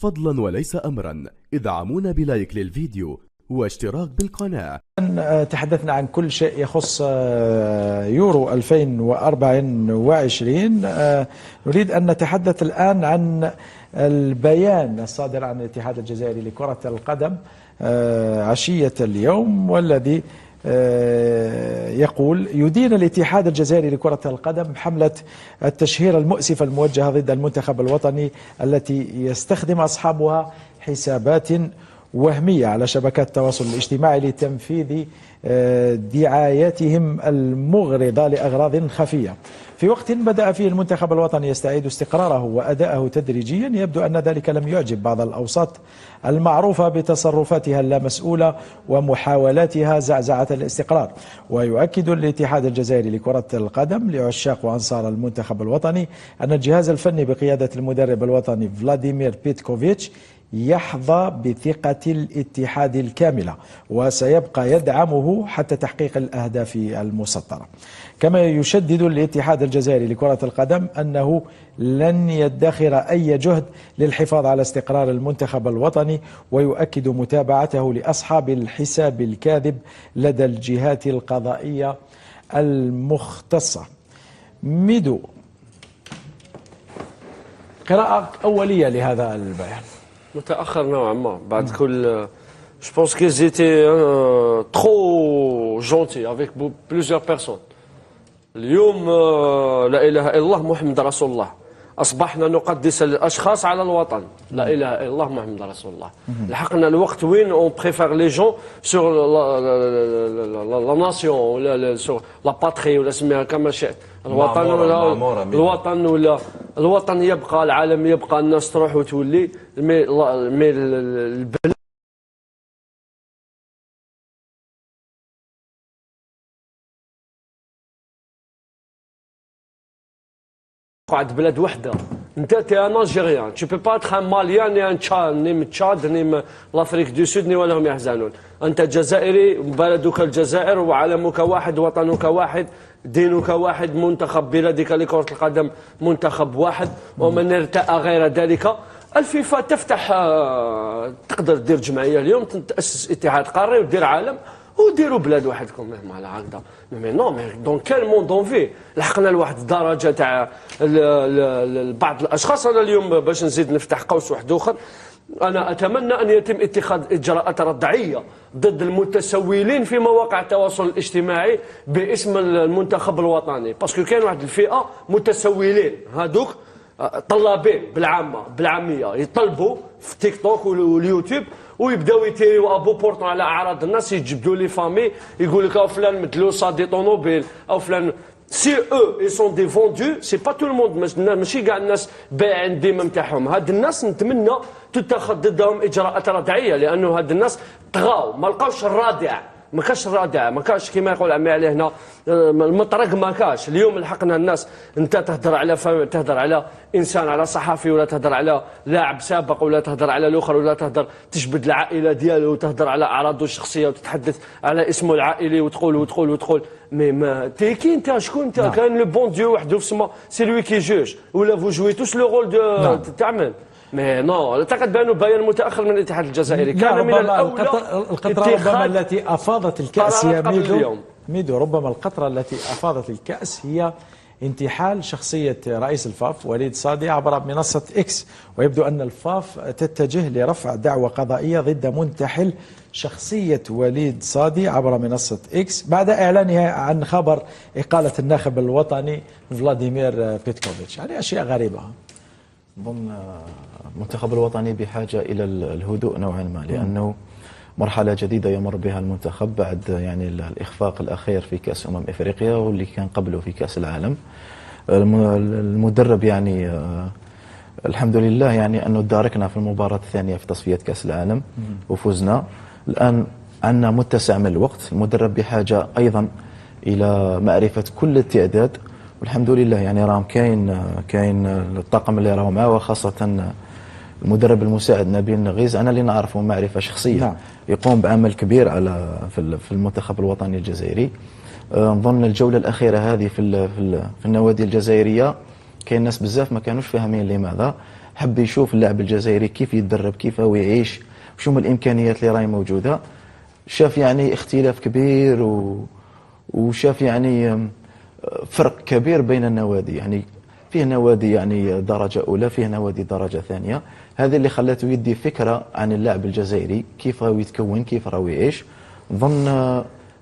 فضلا وليس أمرا ادعمونا بلايك للفيديو واشتراك بالقناة. تحدثنا عن كل شيء يخص يورو 2024. نريد أن نتحدث الآن عن البيان الصادر عن الاتحاد الجزائري لكرة القدم عشية اليوم، والذي يقول: يدين الاتحاد الجزائري لكرة القدم حملة التشهير المؤسفة الموجهة ضد المنتخب الوطني التي يستخدم أصحابها حسابات وهمية على شبكات التواصل الاجتماعي لتنفيذ دعاياتهم المغرضة لأغراض خفية. في وقت بدأ فيه المنتخب الوطني يستعيد استقراره وأداءه تدريجيا، يبدو أن ذلك لم يعجب بعض الأوساط المعروفة بتصرفاتها اللامسؤولة ومحاولاتها زعزعة الاستقرار. ويؤكد الاتحاد الجزائري لكرة القدم لعشاق وأنصار المنتخب الوطني أن الجهاز الفني بقيادة المدرب الوطني فلاديمير بيتكوفيتش يحظى بثقة الاتحاد الكاملة وسيبقى يدعمه حتى تحقيق الأهداف المسطرة. كما يشدد الاتحاد الجزائري لكرة القدم أنه لن يدخر أي جهد للحفاظ على استقرار المنتخب الوطني، ويؤكد متابعته لأصحاب الحساب الكاذب لدى الجهات القضائية المختصة. ميدو، قراءة أولية لهذا البيان. متأخر نوعا ما بعد كل je pense qu'ils étaient trop gentils avec plusieurs personnes. اليوم لا إله إلا الله محمد رسول الله، أصبحنا نقدس الأشخاص على الوطن. لا إله إلا الله محمد رسول الله. لحقنا الوقت وين on préfère les gens sur la nation ولا sur la patrie ولا سميها كما شئت. الوطن ولا الوطن يبقى، العالم يبقى، الناس تروح وتولي، مي البلاد قاعد بلاد وحده. انت تي ان الجيريان، tu peux pas être un malien ni un tchad ni تشاد ني لافريك دو سود ني ولا هم يحزنون. انت جزائري، بلدك الجزائر وعلمك واحد، وطنك واحد، دينك واحد، منتخب بلادك لكرة القدم منتخب واحد، ومن ارتأى غير ذلك. الفيفا تفتح، تقدر دير جمعيه اليوم، تاسس اتحاد قاري ودير عالم وديروا بلاد وحدكم على هكذا. مي نو، مي دون كيل موند اون في لحقنا لواحد الدرجه تاع بعض الاشخاص. انا اليوم باش نزيد نفتح قوس واحد اخر، انا اتمنى ان يتم اتخاذ اجراءات ردعيه ضد المتسولين في مواقع التواصل الاجتماعي باسم المنتخب الوطني، باسكو كاين واحد الفئه متسولين هذوك طلابين بالعاميه يطلبوا في تيك توك واليوتيوب ويبداو يتيريو ابو بورطون على اعراض الناس، يجبدوا لي فامي، يقول لك فلان مدلو صادي طوموبيل او فلان. سي او اي سون دي فوندو، سي با تو الموند، ماشي كاع الناس بايعين الديمه نتاعهم. هاد الناس نتمنى تتخذ ضدهم اجراءات ردعيه، لانه هاد الناس طغاو، ما لقاوش الرادع، ما كاش الرادع، ما كاش كيما يقول عمي عليه هنا المطرق، ما كاش. اليوم لحقنا الناس، انت تهدر على انسان، على صحفي، ولا تهدر على لاعب سابق، ولا تهدر على الاخر، ولا تهدر تجبد العائله ديالو، وتهدر على اعراضه الشخصيه، وتتحدث على اسمه العائلي، وتقول مي ما تيكي انت شكون انت؟ كان لو بون ديو وحده في السما، سي لوي كي جوج، ولا فو جوي توس لو رول دو تعمل. مي نو، تقد بانوا بيان متاخر من الاتحاد الجزائري، كان من الاولى القطره ربما التي افاضت الكاس هي ميدو، ربما القطره التي افاضت الكاس هي انتحال شخصية رئيس الفاف وليد صادي عبر منصة إكس، ويبدو أن الفاف تتجه لرفع دعوى قضائية ضد منتحل شخصية وليد صادي عبر منصة إكس بعد إعلانها عن خبر إقالة الناخب الوطني فلاديمير بيتكوفيتش. يعني أشياء غريبة. أظن المنتخب الوطني بحاجة إلى الهدوء نوعا ما، لأنه مرحلة جديدة يمر بها المنتخب بعد يعني الإخفاق الأخير في كأس أفريقيا، واللي كان قبله في كأس العالم. المدرب يعني الحمد لله يعني أنه داركنا في المباراة الثانية في تصفية كأس العالم وفزنا. الآن عندنا متسع من الوقت، المدرب بحاجة أيضا إلى معرفة كل التعداد، والحمد لله يعني راهم كاين الطاقم اللي راهو معاه، وخاصة المدرب المساعد نبيل نغيز، أنا اللي نعرفه معرفة شخصية. نعم. يقوم بعمل كبير في المنتخب الوطني الجزائري. نظن الجولة الأخيرة هذه في النوادي الجزائرية كاين ناس بزاف ما كانوش فاهمين لماذا، حب يشوف اللاعب الجزائري كيف يتدرب، كيف هو يعيش، شو من الامكانيات اللي راهي موجوده. شاف يعني اختلاف كبير وشاف يعني فرق كبير بين النوادي، يعني فيه نوادي يعني درجه اولى، فيه نوادي درجه ثانيه. هذا اللي خلاته يدي فكره عن اللاعب الجزائري كيف راهو يتكون، كيف راهو يعيش. نظن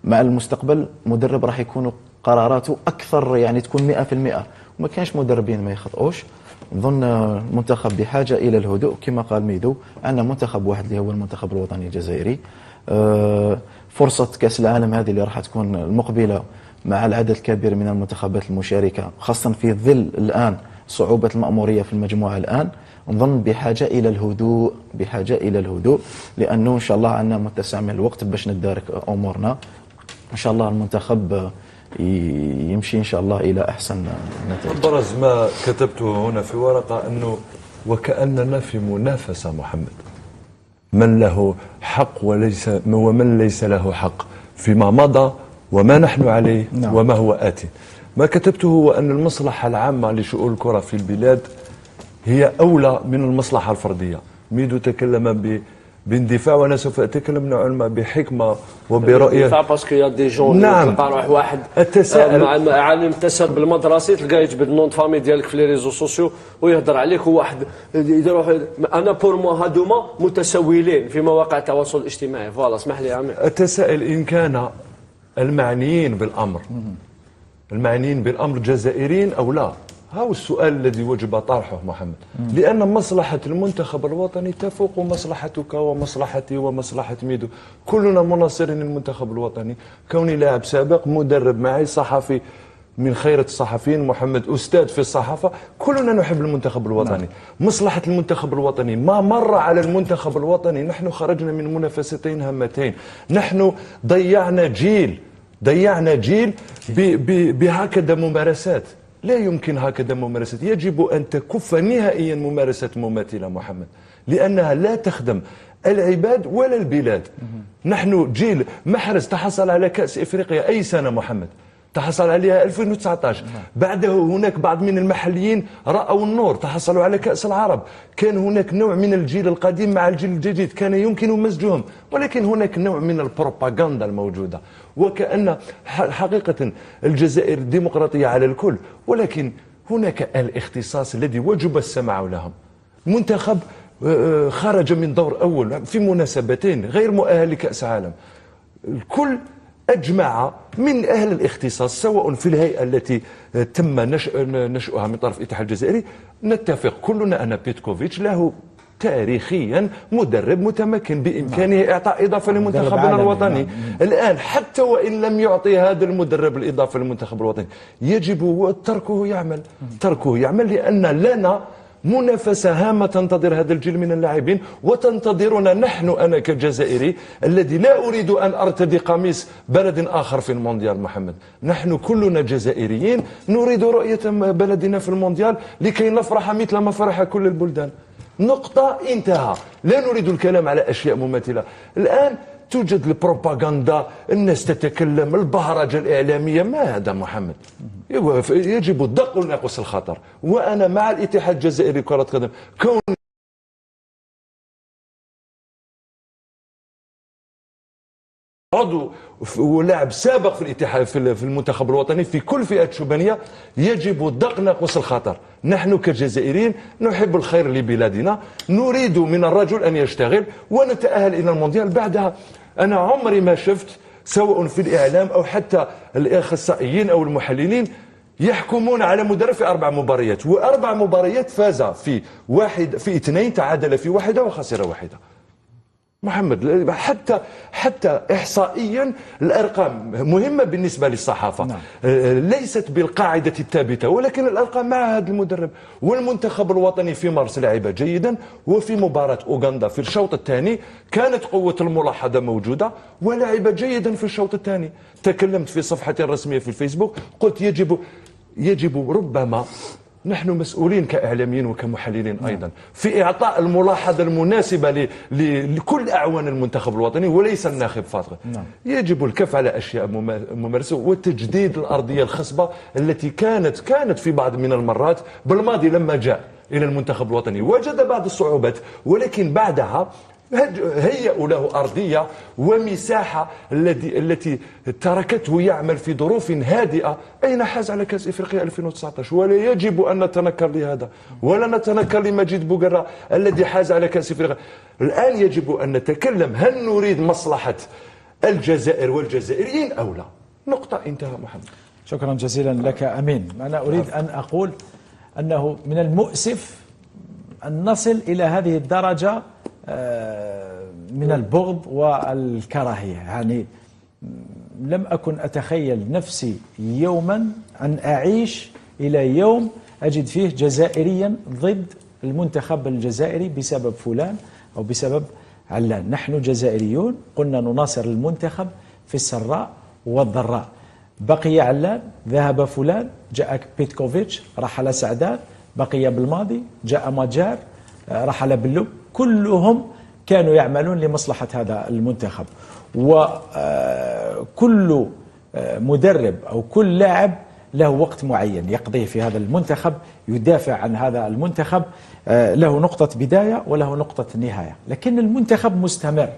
مع المستقبل مدرب راح يكون قراراته اكثر، يعني تكون 100%، وما كانش مدربين ما يخطئوش. نظن المنتخب بحاجه الى الهدوء كما قال ميدو. عندنا منتخب واحد اللي هو المنتخب الوطني الجزائري. فرصه كاس العالم هذه اللي راح تكون المقبله مع العدد الكبير من المنتخبات المشاركه، خاصه في ظل الان صعوبه المأموريه في المجموعه الان. نظن بحاجه الى الهدوء، بحاجه الى الهدوء، لانه ان شاء الله عندنا متسع من الوقت باش ندارك امورنا. ان شاء الله المنتخب يمشي ان شاء الله الى احسن نتائج. برز ما كتبته هنا في ورقه انه وكاننا في منافسه محمد، من له حق ومن ليس له حق فيما مضى وما نحن عليه وما هو آتي. ما كتبته هو أن المصلحة العامة لشؤون الكرة في البلاد هي أولى من المصلحة الفردية. ميدو تكلم باندفاع وانا سوف اتكلم نوعا ما بحكمه وبرؤيه. باسكو يا دي جون نعم. تلقى روح واحد التساؤل عالم تسب بالمدرسه تلقاه يجبد النون فامي ديالك في لي ريزو سوسيو ويهضر عليك، وواحد يروح. انا بور مو هادوما متسولين في مواقع التواصل الاجتماعي. فوالا اسمح لي يا عمي. التساؤل ان كان المعنيين بالامر جزائريين او لا، هذا السؤال الذي وجب طرحه محمد. لأن مصلحة المنتخب الوطني تفوق مصلحتك ومصلحتي ومصلحة ميدو. كلنا مناصرين المنتخب الوطني. كوني لاعب سابق، مدرب معي، صحفي من خيرة الصحفيين، محمد أستاذ في الصحافة، كلنا نحب المنتخب الوطني. مصلحة المنتخب الوطني ما مر على المنتخب الوطني. نحن خرجنا من منافستين هامتين. نحن ضيعنا جيل بهكذا ممارسات. لا يمكن هكذا ممارسات. يجب أن تكف نهائيا ممارسة مماثلة محمد، لأنها لا تخدم العباد ولا البلاد. نحن جيل محرز تحصل على كأس إفريقيا أي سنة محمد؟ تحصل عليها 2019. بعده هناك بعض من المحليين رأوا النور، تحصلوا على كأس العرب. كان هناك نوع من الجيل القديم مع الجيل الجديد كان يمكن مزجهم، ولكن هناك نوع من البروباغندا الموجودة. وكأن حقيقة الجزائر ديمقراطية على الكل، ولكن هناك الاختصاص الذي وجب السماع لهم. منتخب خرج من دور أول في مناسبتين غير مؤهل لكأس عالم. الكل أجمع من أهل الاختصاص سواء في الهيئة التي تم نشأها من طرف الاتحاد الجزائري. نتفق كلنا أن بيتكوفيتش له تاريخيا مدرب متمكن بإمكانه إعطاء إضافة لمنتخبنا الوطني. الآن حتى وإن لم يعطي هذا المدرب الإضافة للمنتخب الوطني يجب تركه يعمل لأن لنا منافسة هامة تنتظر هذا الجيل من اللاعبين وتنتظرنا نحن. أنا كجزائري الذي لا أريد أن أرتدي قميص بلد آخر في المونديال محمد. نحن كلنا جزائريين نريد رؤية بلدنا في المونديال لكي نفرح مثل ما فرح كل البلدان. نقطة، انتهى. لا نريد الكلام على أشياء مماثلة. الآن توجد البروباغندا، الناس تتكلم، البهرجة الإعلامية. ما هذا محمد؟ يجب الدق وناقص الخطر. وأنا مع الاتحاد الجزائري لكرة القدم كون عضو ولاعب سابق في الاتحاد في المنتخب الوطني في كل فئة شبانية. يجب الدق ناقص الخطر. نحن كجزائريين نحب الخير لبلادنا، نريد من الرجل أن يشتغل ونتأهل إلى المونديال. بعدها أنا عمري ما شفت سواء في الإعلام أو حتى الأخصائيين أو المحللين يحكمون على مدرب في 4 مباريات، و4 مباريات فاز في 2، تعادل في 1 وخسر 1. محمد حتى إحصائيا الأرقام مهمة بالنسبة للصحافة. ليست بالقاعدة الثابتة، ولكن الأرقام مع هذا المدرب. والمنتخب الوطني في مارس لعب جيدا، وفي مباراة أوغندا في الشوط الثاني كانت قوة الملاحظة موجودة ولعب جيدا في الشوط الثاني. تكلمت في صفحتي الرسمية في الفيسبوك، قلت يجب ربما نحن مسؤولين كإعلاميين وكمحللين أيضا في إعطاء الملاحظة المناسبة لكل أعوان المنتخب الوطني وليس الناخب فقط. يجب الكف على أشياء ممارسة وتجديد الأرضية الخصبة التي كانت في بعض من المرات بالماضي لما جاء إلى المنتخب الوطني، وجد بعض الصعوبات، ولكن بعدها هيئوا له أرضية ومساحة التي تركته يعمل في ظروف هادئة. أين حاز على كأس إفريقيا 2019؟ ولا يجب أن نتنكر لهذا، ولا نتنكر لمجيد بوقرة الذي حاز على كأس إفريقيا. الآن يجب أن نتكلم، هل نريد مصلحة الجزائر والجزائريين أو لا؟ نقطة، انتهى محمد. شكرا جزيلا لك أمين. أنا أريد أن أقول أنه من المؤسف أن نصل إلى هذه الدرجة من البغض والكراهية. يعني لم أكن أتخيل نفسي يوما أن أعيش إلى يوم أجد فيه جزائريا ضد المنتخب الجزائري بسبب فلان أو بسبب علان. نحن جزائريون قلنا نناصر المنتخب في السراء والضراء. بقي علان، ذهب فلان، جاء بيتكوفيتش، رحل سعدان، بقي بالماضي، جاء ماجار، رحل بلو. كلهم كانوا يعملون لمصلحة هذا المنتخب، وكل مدرب أو كل لاعب له وقت معين يقضيه في هذا المنتخب، يدافع عن هذا المنتخب، له نقطة بداية وله نقطة نهاية. لكن المنتخب مستمر،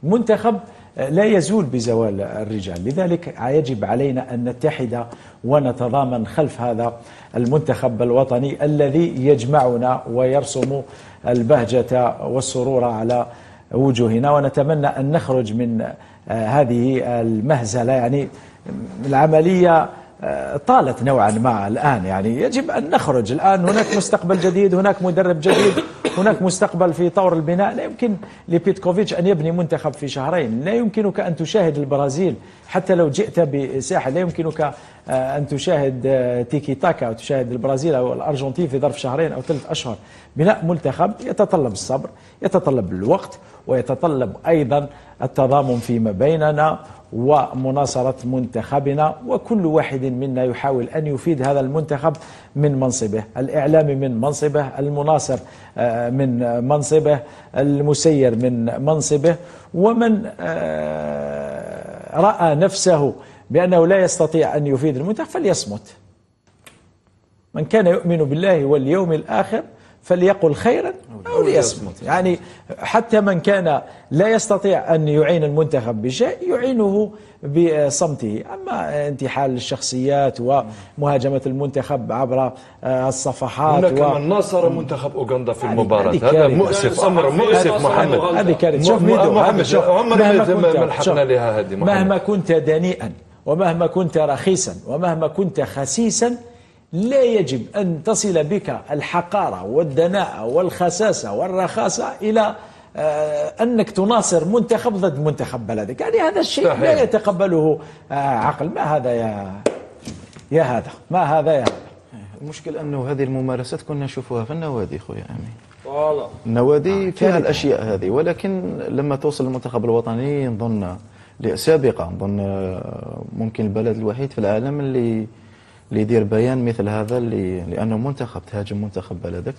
المنتخب لا يزول بزوال الرجال. لذلك يجب علينا أن نتحد ونتضامن خلف هذا المنتخب الوطني الذي يجمعنا ويرسم البهجة والسرور على وجوهنا. ونتمنى أن نخرج من هذه المهزلة. يعني العملية طالت نوعا ما الآن، يعني يجب أن نخرج الآن. هناك مستقبل جديد، هناك مدرب جديد، هناك مستقبل في طور البناء. لا يمكن لبيتكوفيتش أن يبني منتخب في شهرين. لا يمكنك أن تشاهد البرازيل حتى لو جئت بساحل. لا يمكنك أن تشاهد تيكي تاكا أو تشاهد البرازيل أو الأرجنتين في ظرف شهرين أو 3 أشهر. بناء منتخب يتطلب الصبر، يتطلب الوقت، ويتطلب أيضا التضامن فيما بيننا ومناصرة منتخبنا. وكل واحد منا يحاول أن يفيد هذا المنتخب من منصبه، الإعلامي من منصبه، المناصر من منصبه، المسير من منصبه. ومن رأى نفسه بأنه لا يستطيع أن يفيد المنتخب فليصمت. من كان يؤمن بالله واليوم الآخر فليقل خيرا أو ليصمت. يعني حتى من كان لا يستطيع أن يعين المنتخب بشيء يعينه بصمته. أما انتحال الشخصيات ومهاجمة المنتخب عبر الصفحات هناك من ناصر منتخب أوغندا في المباراة. هذا مؤسف، أمر مؤسف محمد. هذه كانت شوف مهما كنت دنيئا ومهما كنت رخيصا ومهما كنت خسيسا لا يجب أن تصل بك الحقارة والدناءة والخساسة والرخاسة إلى أنك تناصر منتخب ضد منتخب بلدك. يعني هذا الشيء لا يتقبله عقل. ما هذا يا هذا، ما هذا يا هذا. المشكل أنه هذه الممارسات كنا نشوفها في النوادي خويا أمين. النوادي فيها الأشياء هذه، ولكن لما توصل المنتخب الوطني نظن سابقا نظن ممكن البلد الوحيد في العالم اللي يدير بيان مثل هذا، لأنه منتخب تهاجم منتخب بلدك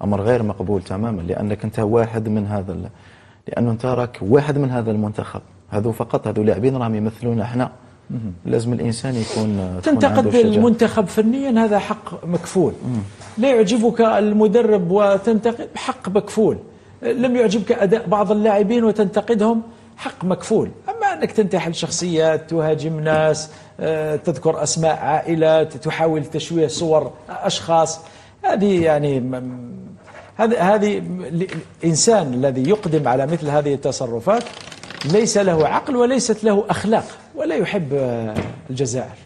أمر غير مقبول تماما. لأنك أنت واحد من هذا، لأنه أنت راك واحد من هذا المنتخب. هذو فقط هذو لاعبين راهم يمثلون احنا. لازم الإنسان يكون تنتقد المنتخب فنيا، هذا حق مكفول. لا يعجبك المدرب وتنتقد، حق مكفول. لم يعجبك أداء بعض اللاعبين وتنتقدهم، حق مكفول. أما أنك تنتحل شخصيات، تهاجم ناس، تذكر أسماء عائلات، تحاول تشويه صور أشخاص، هذه يعني هذه الإنسان الذي يقدم على مثل هذه التصرفات ليس له عقل وليست له أخلاق ولا يحب الجزائر.